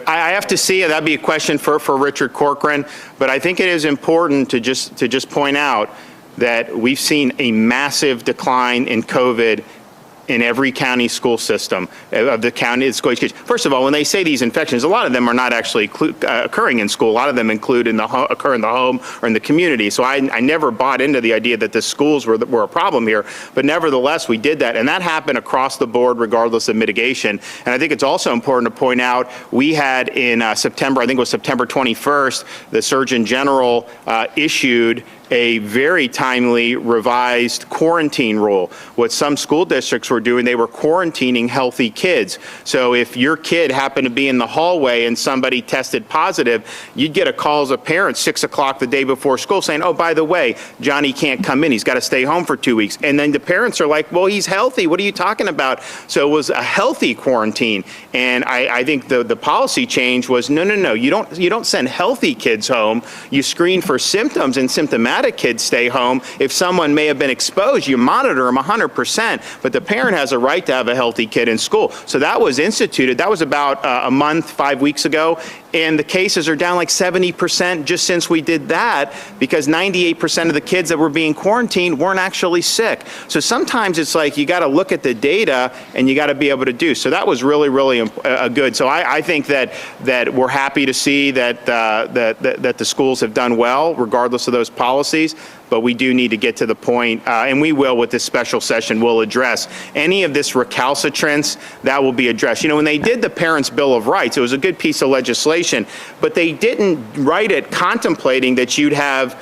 I have to see. That'd be a question for Richard Corcoran. But I think it is important to just point out that we've seen a massive decline in COVID in every county school system of the county school education. First of all, when they say these infections, a lot of them are not actually occurring in school. A lot of them occur in the home or in the community. So I never bought into the idea that the schools were a problem here. But nevertheless, we did that. And that happened across the board, regardless of mitigation. And I think it's also important to point out, we had in September, I think it was September 21st, the Surgeon General issued a very timely revised quarantine rule. What some school districts were doing, they were quarantining healthy kids. So if your kid happened to be in the hallway and somebody tested positive, you'd get a call as a parent 6 o'clock the day before school saying, oh, by the way, Johnny can't come in. He's got to stay home for 2 weeks. And then the parents are like, well, he's healthy. What are you talking about? So it was a healthy quarantine. And I think the policy change was, no. You don't send healthy kids home. You screen for symptoms, and symptomatic kids stay home. If someone may have been exposed, you monitor them 100%, but the parent has a right to have a healthy kid in school. So that was instituted. That was about a month, 5 weeks ago. And the cases are down like 70% just since we did that, because 98% of the kids that were being quarantined weren't actually sick. So sometimes it's like you got to look at the data and you got to be able to do. So that was really, really good. So I think that we're happy to see that the schools have done well, regardless of those policies. But we do need to get to the point, and we will with this special session, we'll address any of this recalcitrance. That will be addressed. You know, when they did the Parents' Bill of Rights, it was a good piece of legislation, but they didn't write it contemplating that you'd have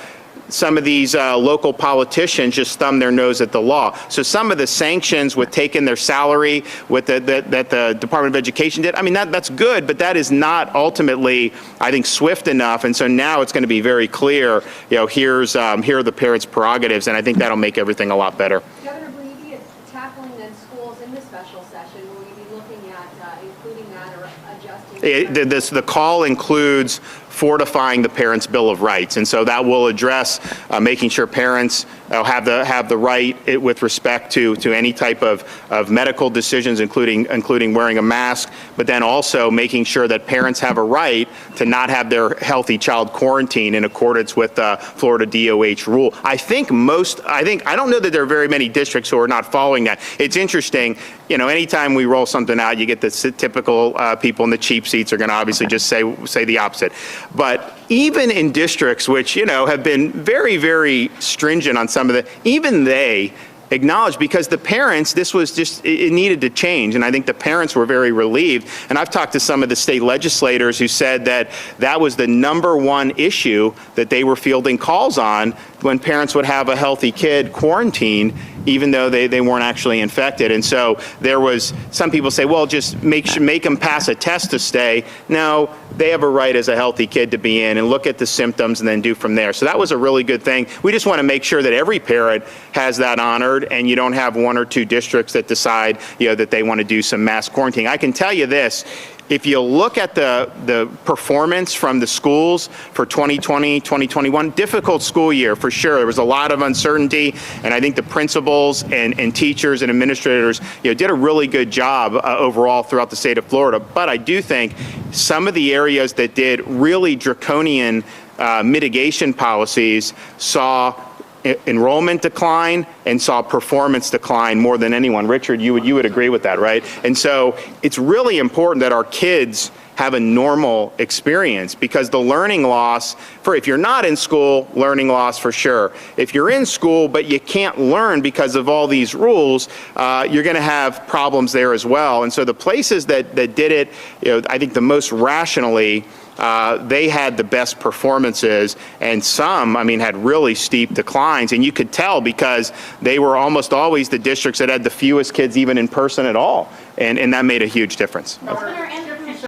some of these local politicians just thumb their nose at the law. So some of the sanctions with taking their salary that the Department of Education did, I mean, that's good, but that is not ultimately, I think, swift enough. And so now it's going to be very clear, you know, here are the parents' prerogatives, and I think that'll make everything a lot better. Governor, will you be tackling the schools in the special session? Will you be looking at including that or adjusting? The call includes fortifying the Parents' Bill of Rights, and so that will address making sure parents have the right with respect to any type of medical decisions, including wearing a mask, but then also making sure that parents have a right to not have their healthy child quarantined in accordance with the Florida DOH rule. I don't know that there are very many districts who are not following that. It's interesting, you know, anytime we roll something out, you get the typical people in the cheap seats are going to obviously just say the opposite. But even in districts which, you know, have been very, very stringent on some of even they acknowledged, because the parents, this was just, it needed to change. And I think the parents were very relieved. And I've talked to some of the state legislators who said that was the #1 issue that they were fielding calls on, when parents would have a healthy kid quarantined, even though they weren't actually infected. And so there was, some people say, well, just make them pass a test to stay. No, they have a right as a healthy kid to be in and look at the symptoms and then do from there. So that was a really good thing. We just want to make sure that every parent has that honored, and you don't have 1 or 2 districts that decide, you know, that they want to do some mass quarantining. I can tell you this. If you look at the performance from the schools for 2020, 2021, difficult school year for sure. There was a lot of uncertainty, and I think the principals and teachers and administrators, you know, did a really good job overall throughout the state of Florida. But I do think some of the areas that did really draconian mitigation policies saw enrollment decline and saw performance decline more than anyone. Richard, you would agree with that, right? And so it's really important that our kids have a normal experience, because the learning loss, if you're not in school, learning loss for sure. If you're in school but you can't learn because of all these rules, you're going to have problems there as well. And so the places that did it, you know, I think the most rationally, they had the best performances, and some, I mean, had really steep declines, and you could tell because they were almost always the districts that had the fewest kids even in person at all, and that made a huge difference. Governor,